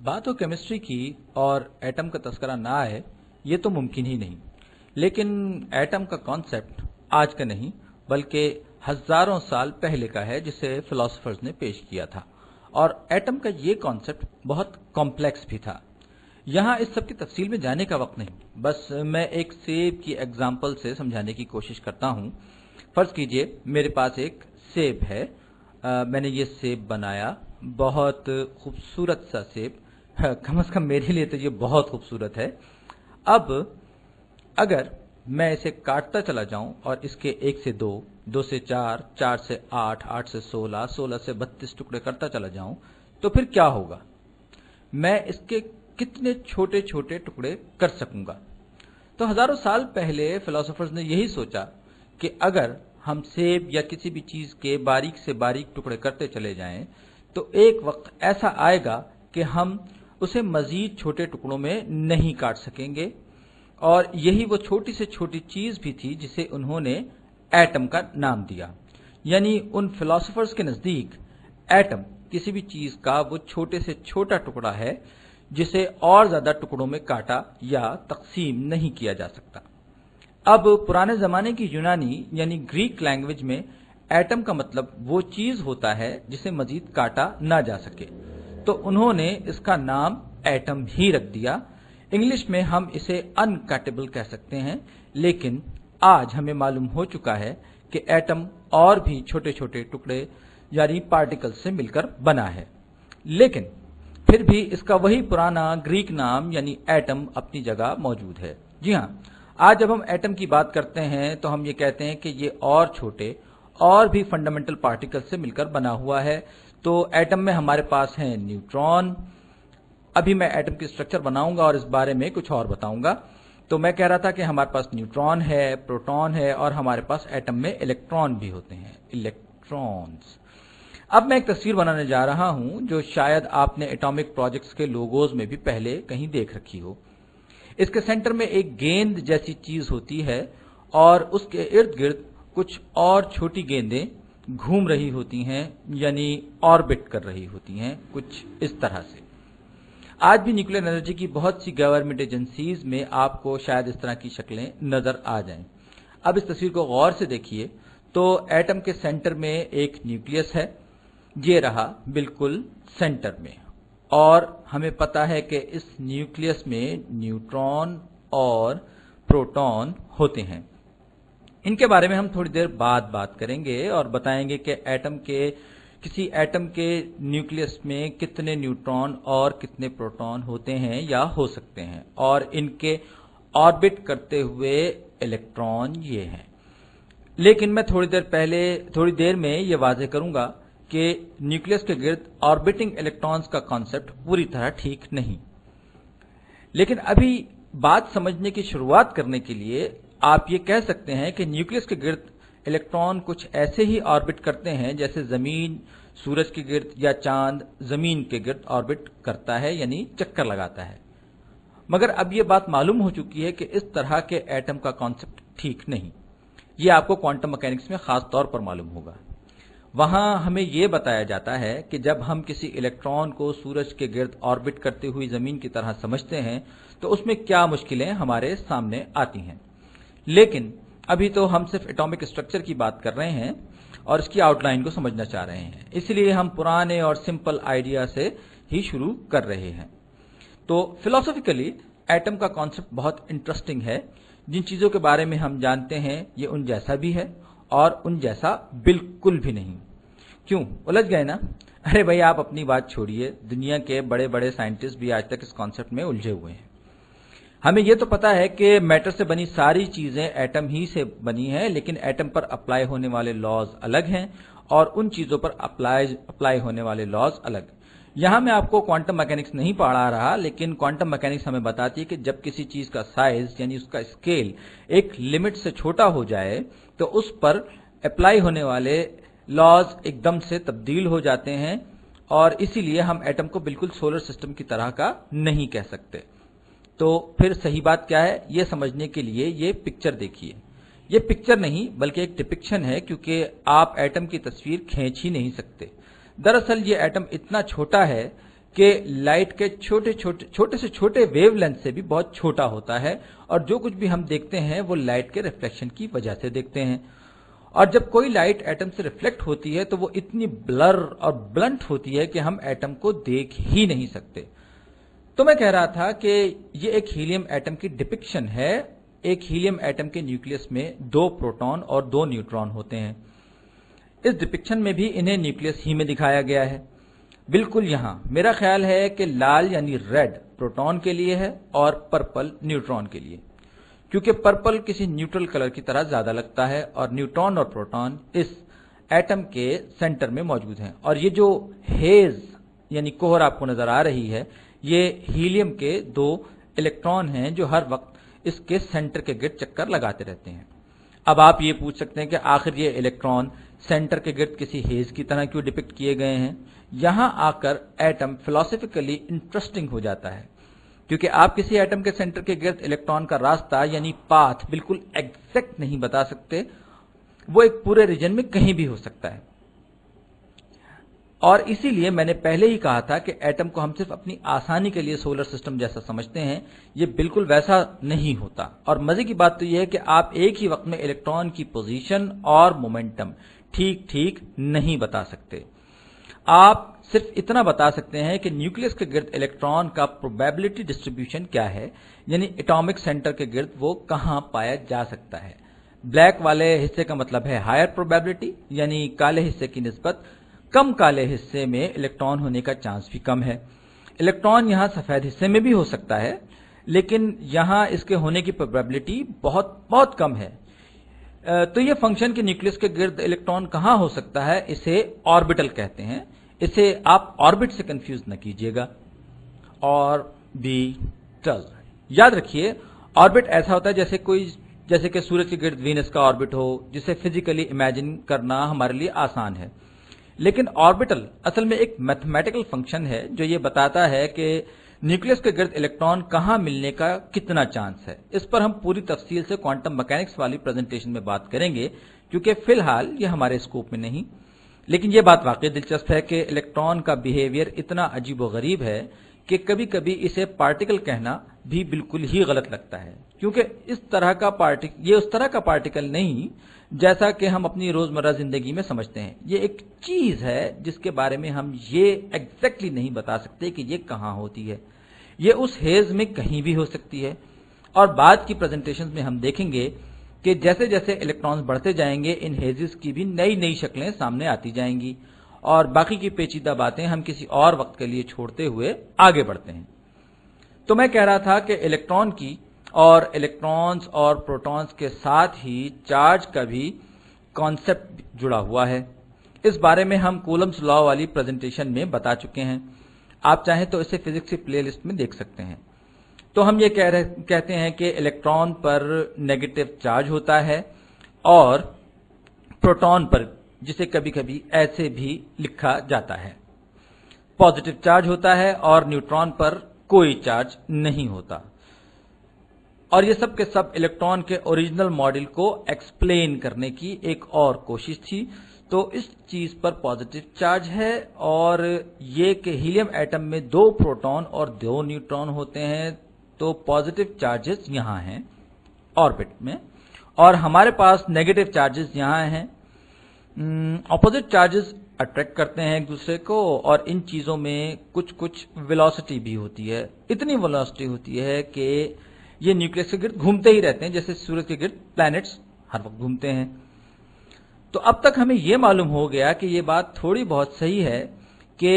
बात हो केमिस्ट्री की और एटम का तस्करा ना आए ये तो मुमकिन ही नहीं। लेकिन एटम का कॉन्सेप्ट आज का नहीं बल्कि हजारों साल पहले का है जिसे फिलोसोफर्स ने पेश किया था। और एटम का ये कॉन्सेप्ट बहुत कॉम्प्लेक्स भी था। यहाँ इस सब की तफसील में जाने का वक्त नहीं, बस मैं एक सेब की एग्जाम्पल से समझाने की कोशिश करता हूँ। फर्ज कीजिए मेरे पास एक सेब है। मैंने ये सेब बनाया, बहुत खूबसूरत सा सेब, कम से कम मेरे लिए तो ये बहुत खूबसूरत है। अब अगर मैं इसे काटता चला जाऊं और इसके 1 से 2, 2 से 4, 4 से 8, 8 से 16, 16 से 32 टुकड़े करता चला जाऊं तो फिर क्या होगा? मैं इसके कितने छोटे छोटे टुकड़े कर सकूंगा? तो हजारों साल पहले फिलोसोफर्स ने यही सोचा कि अगर हम सेब या किसी भी चीज के बारीक से बारीक टुकड़े करते चले जाएं तो एक वक्त ऐसा आएगा कि हम उसे मजीद छोटे टुकड़ों में नहीं काट सकेंगे। और यही वो छोटी से छोटी चीज भी थी जिसे उन्होंने एटम का नाम दिया। यानी उन फिलोसोफर्स के नजदीक एटम किसी भी चीज का वो छोटे से छोटा टुकड़ा है जिसे और ज्यादा टुकड़ों में काटा या तकसीम नहीं किया जा सकता। अब पुराने जमाने की यूनानी यानी ग्रीक लैंग्वेज में एटम का मतलब वो चीज होता है जिसे मजीद काटा ना जा सके, तो उन्होंने इसका नाम एटम ही रख दिया। इंग्लिश में हम इसे अनकटेबल कह सकते हैं, लेकिन आज हमें मालूम हो चुका है कि एटम और भी छोटे छोटे टुकड़े यानी पार्टिकल्स से मिलकर बना है। लेकिन फिर भी इसका वही पुराना ग्रीक नाम यानी एटम अपनी जगह मौजूद है। जी हाँ, आज जब हम एटम की बात करते हैं तो हम ये कहते हैं कि ये और छोटे और भी फंडामेंटल पार्टिकल्स से मिलकर बना हुआ है। तो एटम में हमारे पास हैं न्यूट्रॉन। अभी मैं एटम की स्ट्रक्चर बनाऊंगा और इस बारे में कुछ और बताऊंगा। तो मैं कह रहा था कि हमारे पास न्यूट्रॉन है, प्रोटॉन है और हमारे पास एटम में इलेक्ट्रॉन भी होते हैं, इलेक्ट्रॉन्स। अब मैं एक तस्वीर बनाने जा रहा हूं जो शायद आपने एटॉमिक प्रोजेक्ट्स के लोगोज में भी पहले कहीं देख रखी हो। इसके सेंटर में एक गेंद जैसी चीज होती है और उसके इर्द गिर्द कुछ और छोटी गेंदें घूम रही होती हैं यानी ऑर्बिट कर रही होती हैं, कुछ इस तरह से। आज भी न्यूक्लियर एनर्जी की बहुत सी गवर्नमेंट एजेंसीज में आपको शायद इस तरह की शक्लें नजर आ जाएं। अब इस तस्वीर को गौर से देखिए तो एटम के सेंटर में एक न्यूक्लियस है, ये रहा बिल्कुल सेंटर में। और हमें पता है कि इस न्यूक्लियस में न्यूट्रॉन और प्रोटॉन होते हैं। इनके बारे में हम थोड़ी देर बाद बात करेंगे और बताएंगे कि किसी एटम के न्यूक्लियस में कितने न्यूट्रॉन और कितने प्रोटॉन होते हैं या हो सकते हैं, और इनके ऑर्बिट करते हुए इलेक्ट्रॉन ये हैं। लेकिन मैं थोड़ी देर में ये वाज़ेह करूंगा कि न्यूक्लियस के गिर्द ऑर्बिटिंग इलेक्ट्रॉन्स का कॉन्सेप्ट पूरी तरह ठीक नहीं। लेकिन अभी बात समझने की शुरुआत करने के लिए आप ये कह सकते हैं कि न्यूक्लियस के गिर्द इलेक्ट्रॉन कुछ ऐसे ही ऑर्बिट करते हैं जैसे जमीन सूरज के गिर्द या चांद जमीन के गिर्द ऑर्बिट करता है यानी चक्कर लगाता है। मगर अब ये बात मालूम हो चुकी है कि इस तरह के एटम का कॉन्सेप्ट ठीक नहीं। ये आपको क्वांटम मैकेनिक्स में खास तौर पर मालूम होगा। वहां हमें यह बताया जाता है कि जब हम किसी इलेक्ट्रॉन को सूरज के गिर्द ऑर्बिट करते हुई जमीन की तरह समझते हैं तो उसमें क्या मुश्किलें हमारे सामने आती हैं। लेकिन अभी तो हम सिर्फ एटॉमिक स्ट्रक्चर की बात कर रहे हैं और इसकी आउटलाइन को समझना चाह रहे हैं, इसलिए हम पुराने और सिंपल आइडिया से ही शुरू कर रहे हैं। तो फिलोसॉफिकली एटम का कॉन्सेप्ट बहुत इंटरेस्टिंग है। जिन चीजों के बारे में हम जानते हैं ये उन जैसा भी है और उन जैसा बिल्कुल भी नहीं। क्यों उलझ गए ना? अरे भाई आप अपनी बात छोड़िए, दुनिया के बड़े बड़े साइंटिस्ट भी आज तक इस कॉन्सेप्ट में उलझे हुए हैं। हमें यह तो पता है कि मैटर से बनी सारी चीजें एटम ही से बनी हैं, लेकिन एटम पर अप्लाई होने वाले लॉज अलग हैं और उन चीजों पर अप्लाई होने वाले लॉज अलग। यहां मैं आपको क्वांटम मैकेनिक्स नहीं पढ़ा रहा, लेकिन क्वांटम मैकेनिक्स हमें बताती है कि जब किसी चीज का साइज यानी उसका स्केल एक लिमिट से छोटा हो जाए तो उस पर अप्लाई होने वाले लॉज एकदम से तब्दील हो जाते हैं और इसीलिए हम एटम को बिल्कुल सोलर सिस्टम की तरह का नहीं कह सकते। तो फिर सही बात क्या है ये समझने के लिए ये पिक्चर देखिए। ये पिक्चर नहीं बल्कि एक डिपिक्शन है, क्योंकि आप एटम की तस्वीर खींच ही नहीं सकते। दरअसल ये एटम इतना छोटा है کہ لائٹ کے چھوٹے سے چھوٹے ویو لینتھ سے بھی بہت چھوٹا ہوتا ہے، اور جو کچھ بھی ہم دیکھتے ہیں وہ لائٹ کے ریفلیکشن کی وجہ سے دیکھتے ہیں۔ اور جب کوئی لائٹ ایٹم سے ریفلیکٹ ہوتی ہے تو وہ اتنی بلر اور بلنٹ ہوتی ہے کہ ہم ایٹم کو دیکھ ہی نہیں سکتے۔ تو میں کہہ رہا تھا کہ یہ ایک ہیلیم ایٹم کی ڈپکشن ہے۔ ایک ہیلیم ایٹم کے نیوکلیس میں 2 پروٹون اور 2 نیوٹرون ہوتے ہیں۔ اس ڈپکشن میں بھی انہیں نیوکلیس ہی میں دکھایا گیا ہے۔ بالکل یہاں میرا خیال ہے کہ لال یعنی ریڈ پروٹون کے لیے ہے اور پرپل نیوٹرون کے لیے، کیونکہ پرپل کسی نیوٹرل کلر کی طرح زیادہ لگتا ہے اور نیوٹرون اور پروٹون اس ایٹم کے سینٹر میں موجود ہیں۔ اور یہ جو ہیز یعنی کوہر آپ کو نظر آ رہی ہے، یہ ہیلیم کے 2 الیکٹران ہیں جو ہر وقت اس کے سینٹر کے گرد چکر لگاتے رہتے ہیں۔ اب آپ یہ پوچھ سکتے ہیں کہ آخر یہ الیکٹران سینٹر کے گرد کسی ہیز کی طرح کیوں ڈپکٹ کیے گئے ہیں؟ یہاں آ کر ایٹم فلسفیکلی انٹرسٹنگ ہو جاتا ہے، کیونکہ آپ کسی ایٹم کے سینٹر کے گرد الیکٹران کا راستہ یعنی پاتھ بالکل ایگزیکٹ نہیں بتا سکتے۔ وہ ایک پورے ریجن میں کہیں بھی ہو سکتا ہے، اور اسی لیے میں نے پہلے ہی کہا تھا کہ ایٹم کو ہم صرف اپنی آسانی کے لیے سولر سسٹم جیسا سمجھتے ہیں۔ یہ بالکل ویسا نہیں ہوتا، اور مزے کی بات تو یہ ہے کہ آپ ایک ہی وقت میں الیکٹران کی پوزیشن اور مومنٹم ٹھیک نہیں بتا سکتے۔ آپ صرف اتنا بتا سکتے ہیں کہ نیوکلیس کے گرد الیکٹران کا پروبیبلٹی ڈسٹریبیوشن کیا ہے، یعنی ایٹامک سینٹر کے گرد وہ کہاں پایا جا سکتا ہے۔ بلیک والے حصے کا مطلب ہے ہائر پروبیبلٹی، یعنی کالے حصے کی نسبت کم کالے حصے میں الیکٹران ہونے کا چانس بھی کم ہے۔ الیکٹران یہاں سفید حصے میں بھی ہو سکتا ہے، لیکن یہاں اس کے ہونے کی پروبیبلٹی بہت کم ہے۔ تو یہ فنکشن کہ نیوکلیس کے گرد الیکٹران کہاں ہو سکتا ہے، اسے آربیٹل کہتے ہیں۔ اسے آپ آربٹ سے کنفیوز نہ کیجیے گا۔ آربیٹل یاد رکھیے، آربٹ ایسا ہوتا ہے جیسے کہ سورج کے گرد وینس کا آربٹ ہو، جسے فزیکلی امیجن کرنا ہمارے لیے آسان ہے۔ لیکن آربیٹل اصل میں ایک میتھمیٹیکل فنکشن ہے جو یہ بتاتا ہے کہ نیوکلیس کے گرد الیکٹران کہاں ملنے کا کتنا چانس ہے۔ اس پر ہم پوری تفصیل سے کوانٹم میکینکس والی پریزنٹیشن میں بات کریں گے، کیونکہ فی الحال یہ ہمارے اسکوپ میں نہیں۔ لیکن یہ بات واقعی دلچسپ ہے کہ الیکٹران کا بیہیویئر اتنا عجیب و غریب ہے کہ کبھی کبھی اسے پارٹیکل کہنا بھی بالکل ہی غلط لگتا ہے، کیونکہ یہ اس طرح کا پارٹیکل نہیں جیسا کہ ہم اپنی روزمرہ زندگی میں سمجھتے ہیں۔ یہ ایک چیز ہے جس کے بارے میں ہم یہ ایگزیکٹلی نہیں بتا سکتے کہ یہ کہاں ہوتی ہے۔ یہ اس ہیز میں کہیں بھی ہو سکتی ہے، اور بعد کی پریزنٹیشنز میں ہم دیکھیں گے کہ جیسے جیسے الیکٹرانز بڑھتے جائیں گے ان ہیزز کی بھی نئی شکلیں سامنے آتی جائیں گی، اور باقی کی پیچیدہ باتیں ہم کسی اور وقت کے لیے چھوڑتے ہوئے آگے بڑھتے ہیں۔ تو میں کہہ رہا تھا کہ الیکٹران کی اور الیکٹرانز اور پروٹونز کے ساتھ ہی چارج کا بھی کانسیپٹ جڑا ہوا ہے۔ اس بارے میں ہم کولمز لا والی پریزنٹیشن میں بتا چکے ہیں، آپ چاہیں تو اسے فزکس کی پلے لسٹ میں دیکھ سکتے ہیں۔ تو ہم یہ کہتے ہیں کہ الیکٹران پر نیگیٹو چارج ہوتا ہے، اور پروٹون پر، جسے کبھی کبھی ایسے بھی لکھا جاتا ہے، پازیٹو چارج ہوتا ہے، اور نیوٹران پر کوئی چارج نہیں ہوتا۔ اور یہ سب کے سب الیکٹران کے اوریجنل ماڈل کو ایکسپلین کرنے کی ایک اور کوشش تھی۔ تو اس چیز پر پازیٹو چارج ہے، اور یہ کہ ہیلیم ایٹم میں 2 پروٹون اور 2 نیوٹرون ہوتے ہیں، تو پازیٹو چارجز یہاں ہیں آربٹ میں، اور ہمارے پاس نیگیٹو چارجز یہاں ہیں۔ اپوزٹ چارجز اٹریکٹ کرتے ہیں ایک دوسرے کو، اور ان چیزوں میں کچھ ویلوسٹی بھی ہوتی ہے۔ اتنی ویلوسٹی ہوتی ہے کہ یہ نیوکلیس کے گرد گھومتے ہی رہتے ہیں، جیسے سورج کے گرد پلانٹس ہر وقت گھومتے ہیں۔ تو اب تک ہمیں یہ معلوم ہو گیا کہ یہ بات تھوڑی بہت صحیح ہے کہ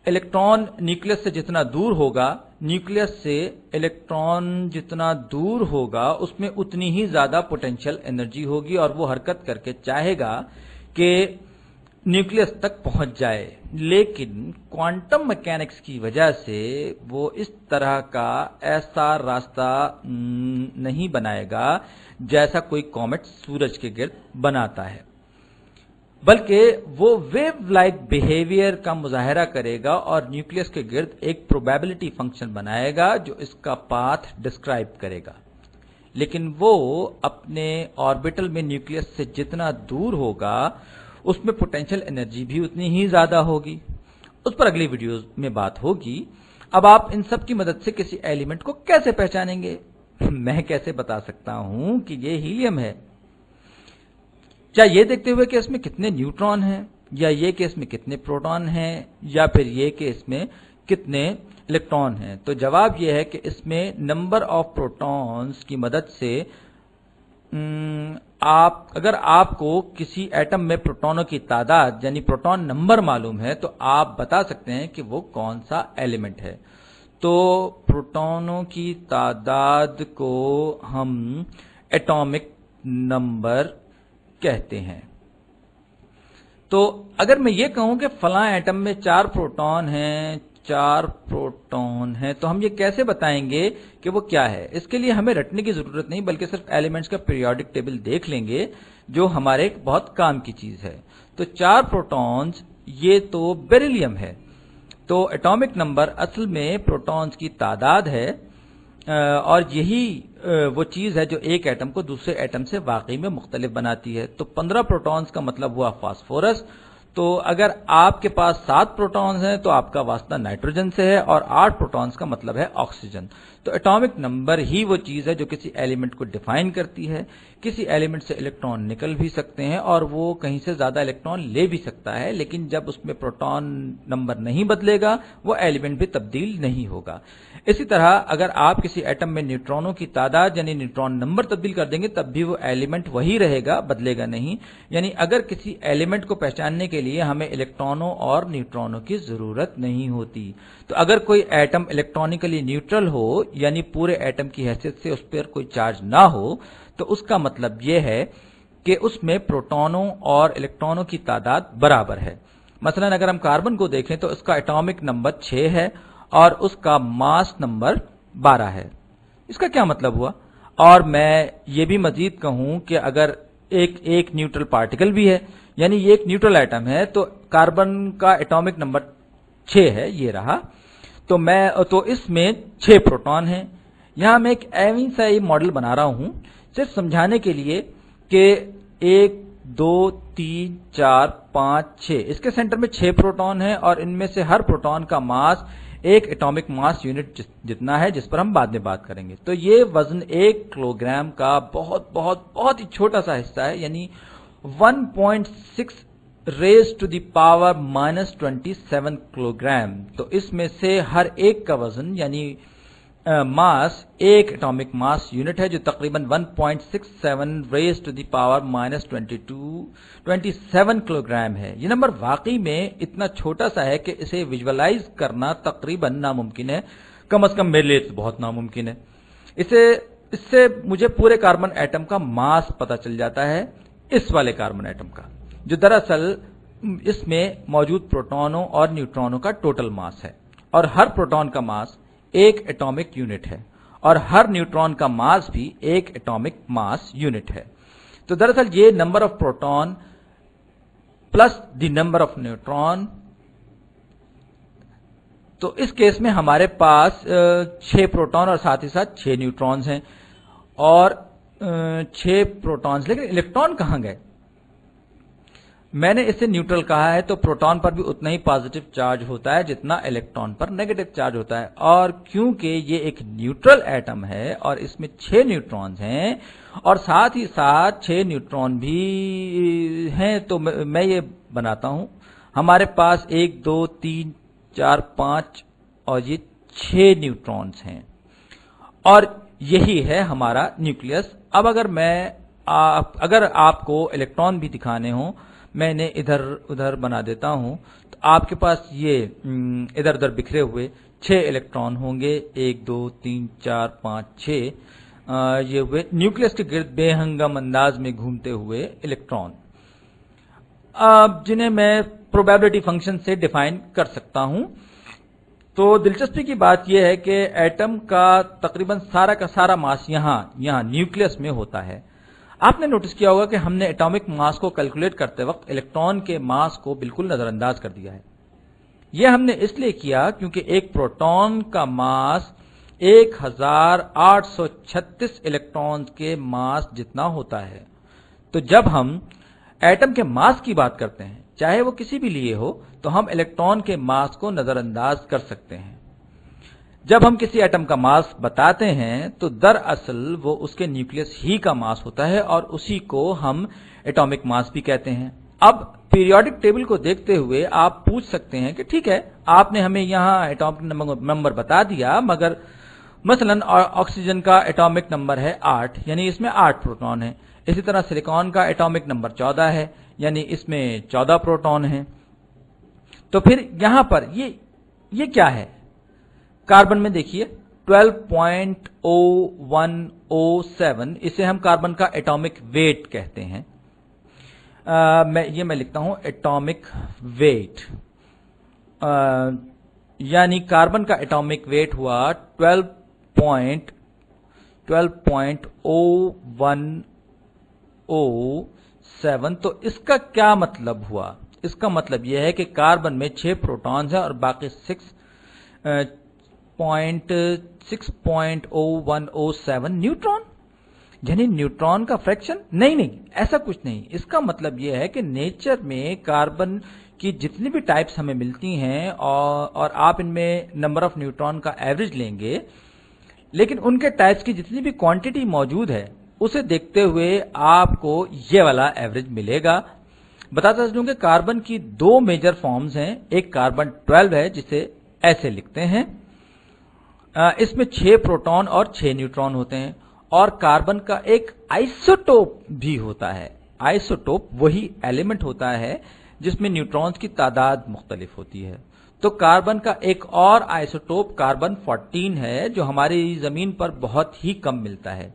الیکٹران نیوکلیس سے جتنا دور ہوگا، نیوکلیس سے الیکٹران جتنا دور ہوگا اس میں اتنی ہی زیادہ پوٹینشیل انرجی ہوگی، اور وہ حرکت کر کے چاہے گا کہ نیوکلیس تک پہنچ جائے۔ لیکن کوانٹم میکینکس کی وجہ سے وہ اس طرح کا ایسا راستہ نہیں بنائے گا جیسا کوئی کومٹ سورج کے گرد بناتا ہے، بلکہ وہ ویو لائک بیہیویئر کا مظاہرہ کرے گا اور نیوکلیس کے گرد ایک پروبیبلٹی فنکشن بنائے گا جو اس کا پاتھ ڈسکرائب کرے گا۔ لیکن وہ اپنے آربیٹل میں نیوکلیس سے جتنا دور ہوگا اس میں پوٹینشیل انرجی بھی اتنی ہی زیادہ ہوگی۔ उस पर अगली वीडियोस में बात होगी। अब आप इन सब की मदद से किसी एलिमेंट को कैसे पहचानेंगे? मैं कैसे बता सकता हूं कि ये हीलियम है? क्या ये देखते हुए कि इसमें कितने न्यूट्रॉन हैं, या ये कि इसमें कितने प्रोटॉन हैं, या फिर ये कि इसमें कितने इलेक्ट्रॉन हैं? तो जवाब यह है कि इसमें नंबर ऑफ प्रोटॉन्स की मदद से अगर आपको किसी एटम में प्रोटॉनों की तादाद यानी प्रोटॉन नंबर मालूम है तो आप बता सकते हैं कि वो कौन सा एलिमेंट है। तो प्रोटॉनों की तादाद को हम एटॉमिक नंबर कहते हैं। तो अगर मैं ये कहूं कि फलां एटम में 4 प्रोटॉन हैं, 4 प्रोटॉन हैं, तो हम ये कैसे बताएंगे कि वो क्या है? इसके लिए हमें रटने की जरूरत नहीं, बल्कि सिर्फ एलिमेंट्स का पीरियोडिक टेबल देख लेंगे, जो हमारे बहुत काम की चीज है। तो 4 प्रोटॉन्स, ये तो बेरिलियम है। तो एटॉमिक नंबर असल में प्रोटॉन्स की तादाद है, और यही वो चीज है जो एक एटम को दूसरे एटम से वाकई में मुख्तलिफ बनाती है। तो 15 प्रोटॉन्स का मतलब हुआ फास्फोरस। तो अगर आपके पास 7 प्रोटॉन्स हैं तो आपका वास्ता नाइट्रोजन से है, और 8 प्रोटॉन्स का मतलब है ऑक्सीजन। तो एटॉमिक नंबर ही वो चीज है जो किसी एलिमेंट को डिफाइन करती है। किसी एलिमेंट से इलेक्ट्रॉन निकल भी सकते हैं और वो कहीं से ज्यादा इलेक्ट्रॉन ले भी सकता है, लेकिन जब उसमें प्रोटॉन नंबर नहीं बदलेगा वो एलिमेंट भी तब्दील नहीं होगा। इसी तरह अगर आप किसी एटम में न्यूट्रॉनों की तादाद यानी न्यूट्रॉन नंबर तब्दील कर देंगे तब भी वो एलिमेंट वही रहेगा, बदलेगा नहीं। यानी अगर किसी एलिमेंट को पहचानने के लिए हमें इलेक्ट्रॉनों और न्यूट्रॉनों की जरूरत नहीं होती। तो अगर कोई एटम इलेक्ट्रॉनिकली न्यूट्रल हो यानी पूरे एटम की हैसियत से उस पर कोई चार्ज ना हो, तो उसका मतलब यह है कि उसमें प्रोटॉनों और इलेक्ट्रॉनों की तादाद बराबर है। मसलन अगर हम कार्बन को देखें तो इसका एटॉमिक नंबर 6 है और उसका मास नंबर 12 है। इसका क्या मतलब हुआ? और मैं ये भी मजीद कहूं कि अगर एक न्यूट्रल पार्टिकल भी है, यानी ये एक न्यूट्रल एटम है, तो कार्बन का एटॉमिक नंबर 6 है, ये रहा। तो इसमें 6 प्रोटॉन हैं। यहां मैं एक ऐवी सा ही मॉडल बना रहा हूं सिर्फ समझाने के लिए कि 1 2 3 4 5 6 इसके सेंटर में 6 प्रोटॉन हैं, और इनमें से हर प्रोटॉन का मास एक एटॉमिक मास यूनिट जितना है, जिस पर हम बाद में बात करेंगे। तो ये वजन 1 किलोग्राम का बहुत बहुत बहुत ही छोटा सा हिस्सा है, यानी 1.6 raise to the power -27 kilogram. तो इसमें से हर एक का वजन यानी मास एक एटॉमिक मास यूनिट है, जो तकरीबन 1.67 raise to the power -27 kilogram है। ये नंबर वाकई में इतना छोटा सा है कि इसे विजुअलाइज करना तकरीबन नामुमकिन है, कम से कम मेरे लिए तो बहुत नामुमकिन है। इससे मुझे पूरे कार्बन एटम का मास पता चल जाता है, इस वाले कार्बन एटम का, जो दरअसल इसमें मौजूद प्रोटॉनों और न्यूट्रॉनों का टोटल मास है। और हर प्रोटॉन का मास एक एटॉमिक यूनिट है, और हर न्यूट्रॉन का मास भी एक एटॉमिक मास यूनिट है। तो दरअसल ये number of proton plus the number of neutron, तो इस केस में हमारे पास 6 प्रोटॉन और साथ ही साथ 6 न्यूट्रॉन्स हैं, और 6 प्रोटॉन्स, लेकिन इलेक्ट्रॉन कहां गए? मैंने इसे न्यूट्रल कहा है, तो प्रोटॉन पर भी उतना ही पॉजिटिव चार्ज होता है जितना इलेक्ट्रॉन पर नेगेटिव चार्ज होता है। और क्योंकि ये एक न्यूट्रल एटम है और इसमें 6 न्यूट्रॉन्स हैं और साथ ही साथ 6 न्यूट्रॉन भी हैं, तो मैं ये बनाता हूं हमारे पास 1 2 3 4 5 और ये 6 न्यूट्रॉन्स हैं, और यही है हमारा न्यूक्लियस। अब अगर आपको इलेक्ट्रॉन भी दिखाने हो, मैं इन्हें इधर उधर बना देता हूं, तो आपके पास ये इधर उधर बिखरे हुए 6 इलेक्ट्रॉन होंगे, 1 2 3 4 5 6, ये हुए न्यूक्लियस के गिर्द बेहंगम अंदाज में घूमते हुए इलेक्ट्रॉन, जिन्हें मैं प्रोबेबिलिटी फंक्शन से डिफाइन कर सकता हूं। तो दिलचस्पी की बात यह है कि एटम का तकरीबन सारा का सारा मास यहां न्यूक्लियस में होता है। आपने नोटिस किया होगा कि हमने एटॉमिक मास को कैलकुलेट करते वक्त इलेक्ट्रॉन के मास को बिल्कुल नजरअंदाज कर दिया है। यह हमने इसलिए किया क्योंकि एक प्रोटॉन का मास 1836 इलेक्ट्रॉन्स के मास जितना होता है। तो जब हम एटम के मास की बात करते हैं چاہے وہ کسی بھی لیے ہو، تو ہم الیکٹران کے ماس کو نظر انداز کر سکتے ہیں۔ جب ہم کسی ایٹم کا ماس بتاتے ہیں تو دراصل وہ اس کے نیوکلیس ہی کا ماس ہوتا ہے اور اسی کو ہم ایٹامک ماس بھی کہتے ہیں۔ اب پیریوڈک ٹیبل کو دیکھتے ہوئے آپ پوچھ سکتے ہیں کہ ٹھیک ہے، آپ نے ہمیں یہاں ایٹامک نمبر بتا دیا، مگر مثلا آکسیجن کا ایٹامک نمبر ہے 8، یعنی اس میں 8 پروٹون ہیں۔ اسی طرح سلیکان کا ایٹامک نمبر 14 ہے، یعنی اس میں 14 پروٹون ہیں۔ تو پھر یہاں پر یہ کیا ہے؟ کاربن میں دیکھیے 12.0107، اسے ہم کاربن کا ایٹامک ویٹ کہتے ہیں۔ میں لکھتا ہوں ایٹامک ویٹ، یعنی کاربن کا ایٹامک ویٹ ہوا 12.0107۔ تو اس کا کیا مطلب ہوا؟ اس کا مطلب یہ ہے کہ کاربن میں 6 پروٹونز ہیں اور باقی 6.0107 نیوٹرون، یعنی نیوٹرون کا فریکشن نہیں، ایسا کچھ نہیں۔ اس کا مطلب یہ ہے کہ نیچر میں کاربن کی جتنی بھی ٹائپس ہمیں ملتی ہیں اور آپ ان میں نمبر آف نیوٹرون کا ایوریج لیں گے، لیکن ان کے ٹائپس کی جتنی بھی کوانٹٹی موجود ہے اسے دیکھتے ہوئے آپ کو یہ والا ایوریج ملے گا۔ بتاتا چلوں کہ کاربن کی 2 میجر فارمز ہیں، ایک کاربن 12 ہے جسے ایسے لکھتے ہیں، اس میں 6 پروٹون اور 6 نیوٹرون ہوتے ہیں، اور کاربن کا ایک آئسوٹوپ بھی ہوتا ہے۔ آئسوٹوپ وہی ایلیمنٹ ہوتا ہے جس میں نیوٹرونز کی تعداد مختلف ہوتی ہے۔ تو کاربن کا ایک اور آئسوٹوپ کاربن 14 ہے جو ہماری زمین پر بہت ہی کم ملتا ہے۔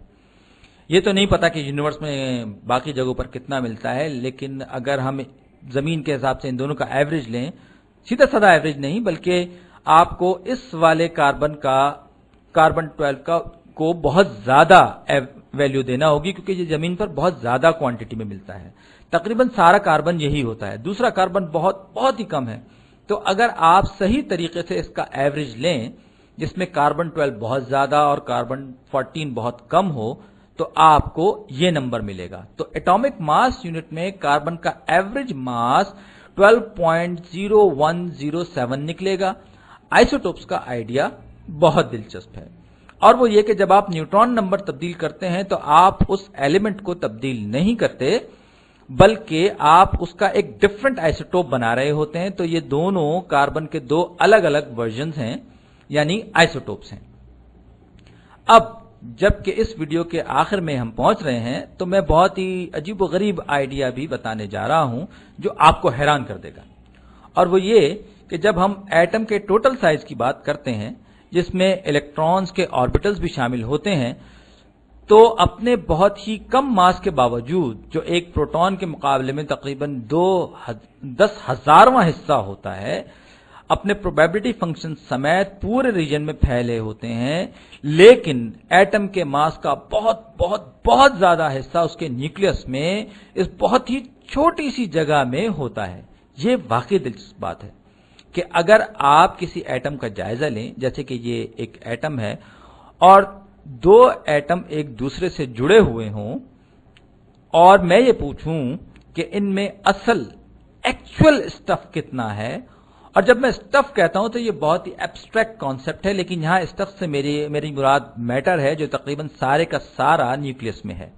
یہ تو نہیں پتا کہ یونیورس میں باقی جگہوں پر کتنا ملتا ہے، لیکن اگر ہم زمین کے حساب سے ان دونوں کا ایوریج لیں، سیدھا سادہ ایوریج نہیں بلکہ آپ کو اس والے کاربن 12 کو بہت زیادہ ویلیو دینا ہوگی، کیونکہ یہ زمین پر بہت زیادہ کوانٹٹی میں ملتا ہے۔ تقریباً سارا کاربن یہی ہوتا ہے، دوسرا کاربن بہت ہی کم ہے۔ تو اگر آپ صحیح طریقے سے اس کا ایوریج لیں جس میں کاربن 12 بہت زیادہ اور کاربن 14 بہت کم ہو، تو آپ کو یہ نمبر ملے گا۔ تو ایٹامک ماس یونٹ میں کاربن کا ایوریج ماس 12.0107 نکلے گا۔ آئسوٹوپس کا آئیڈیا بہت دلچسپ ہے، اور وہ یہ کہ جب آپ نیوٹرون نمبر تبدیل کرتے ہیں تو آپ اس ایلیمنٹ کو تبدیل نہیں کرتے، بلکہ آپ اس کا ایک ڈفرنٹ آئسوٹوپ بنا رہے ہوتے ہیں۔ تو یہ دونوں کاربن کے 2 الگ الگ ورژنز ہیں، یعنی آئسوٹوپس ہیں۔ اب جبکہ اس ویڈیو کے آخر میں ہم پہنچ رہے ہیں تو میں بہت ہی عجیب و غریب آئیڈیا بھی بتانے جا رہا ہوں جو آپ کو حیران کر دے گا، اور وہ یہ کہ جب ہم ایٹم کے ٹوٹل سائز کی بات کرتے ہیں جس میں الیکٹرانز کے آربیٹلز بھی شامل ہوتے ہیں، تو اپنے بہت ہی کم ماس کے باوجود جو ایک پروٹون کے مقابلے میں تقریباً 10,000واں حصہ ہوتا ہے، اپنے پروبیبلٹی فنکشن سمیت پورے ریجن میں پھیلے ہوتے ہیں، لیکن ایٹم کے ماس کا بہت زیادہ حصہ اس کے نیوکلیس میں اس بہت ہی چھوٹی سی جگہ میں ہوتا ہے۔ یہ واقعی دلچسپ بات ہے کہ اگر آپ کسی ایٹم کا جائزہ لیں، جیسے کہ یہ ایک ایٹم ہے اور 2 ایٹم ایک دوسرے سے جڑے ہوئے ہوں، اور میں یہ پوچھوں کہ ان میں اصل ایکچوئل اسٹف کتنا ہے، اور جب میں اسٹف کہتا ہوں تو یہ بہت ہی ایبسٹریکٹ کانسیپٹ ہے، لیکن یہاں اسٹف سے میری مراد میٹر ہے جو تقریباً سارے کا سارا نیوکلیس میں ہے،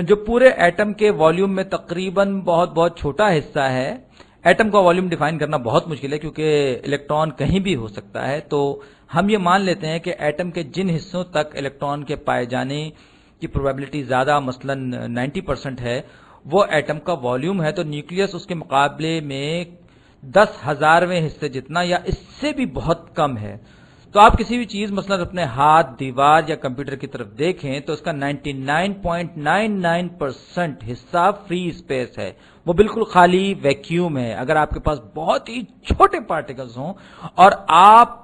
جو پورے ایٹم کے والیوم میں تقریباً بہت چھوٹا حصہ ہے۔ ایٹم کا والیوم ڈیفائن کرنا بہت مشکل ہے کیونکہ الیکٹران کہیں بھی ہو سکتا ہے، تو ہم یہ مان لیتے ہیں کہ ایٹم کے جن حصوں تک الیکٹران کے پائے جانے کی پروبیبلٹی زیادہ، مثلا 90% ہے، وہ ایٹم کا والیوم ہے۔ تو نیوکلیس اس کے مقابلے میں 10,000ویں حصے جتنا یا اس سے بھی بہت کم ہے۔ تو آپ کسی بھی چیز مثلا اپنے ہاتھ، دیوار یا کمپیوٹر کی طرف دیکھیں تو اس کا 99.99% حصہ فری اسپیس ہے، وہ بالکل خالی ویکیوم ہے۔ اگر آپ کے پاس بہت ہی چھوٹے پارٹیکلز ہوں اور آپ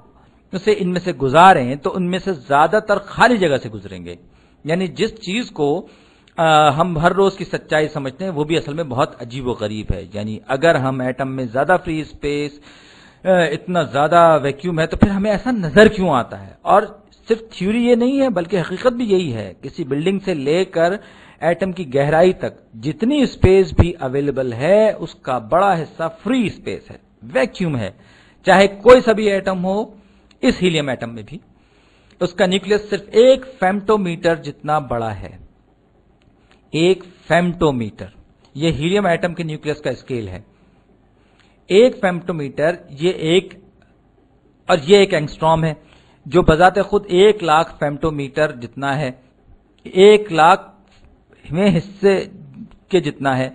اسے ان میں سے گزاریں تو ان میں سے زیادہ تر خالی جگہ سے گزریں گے، یعنی جس چیز کو ہم ہر روز کی سچائی سمجھتے ہیں وہ بھی اصل میں بہت عجیب و غریب ہے۔ یعنی اگر ہم ایٹم میں زیادہ فری اسپیس، اتنا زیادہ ویکیوم ہے، تو پھر ہمیں ایسا نظر کیوں آتا ہے؟ اور صرف تھیوری یہ نہیں ہے بلکہ حقیقت بھی یہی ہے۔ کسی بلڈنگ سے لے کر एटम की गहराई तक जितनी स्पेस भी अवेलेबल है उसका बड़ा हिस्सा फ्री स्पेस है, वैक्यूम है। चाहे कोई सा भी एटम हो, इस हीलियम एटम में भी उसका न्यूक्लियस सिर्फ 1 फेम्टोमीटर जितना बड़ा है। 1 फेम्टोमीटर, यह हीलियम एटम के न्यूक्लियस का स्केल है। 1 फेम्टोमीटर ये एक एंगस्ट्रॉम है, जो बजाते खुद 1 लाख फेम्टोमीटर जितना है, 1 लाख में हिस्से के जितना है।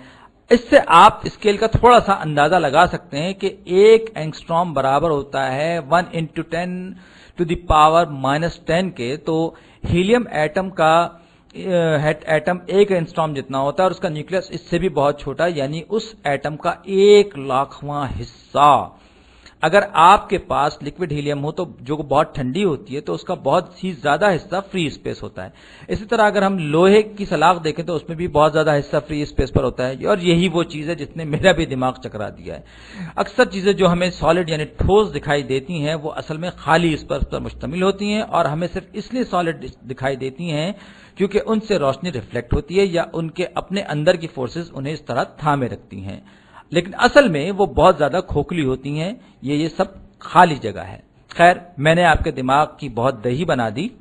इससे आप स्केल का थोड़ा सा अंदाजा लगा सकते हैं कि 1 एंगस्ट्रॉम बराबर होता है 1 × 10⁻⁻10 के। तो हीलियम एटम का एटम 1 एंगस्ट्रॉम जितना होता है और उसका न्यूक्लियस इससे भी बहुत छोटा, यानी उस एटम का 1 लाखवां हिस्सा। अगर आपके पास लिक्विड हीलियम हो तो जो बहुत ठंडी होती है तो उसका बहुत ही ज्यादा हिस्सा फ्री स्पेस होता है। इसी तरह अगर हम लोहे की सलाख देखें तो उसमें भी बहुत ज्यादा हिस्सा फ्री स्पेस पर होता है, और यही वो चीज है जिसने मेरा भी दिमाग चकरा दिया है। अक्सर चीजें जो हमें सॉलिड यानी ठोस दिखाई देती हैं वो असल में खाली स्पेस पर मुश्तमिल होती हैं, और हमें सिर्फ इसलिए सॉलिड दिखाई देती हैं क्योंकि उनसे रोशनी रिफ्लेक्ट होती है या उनके अपने अंदर की फोर्सेस उन्हें इस तरह थामे रखती हैं, लेकिन असल में वो बहुत ज्यादा खोखली होती हैं। ये सब खाली जगह है। खैर, मैंने आपके दिमाग की बहुत दही बना दी।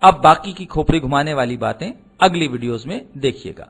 अब बाकी की खोपड़ी घुमाने वाली बातें अगली वीडियोस में देखिएगा।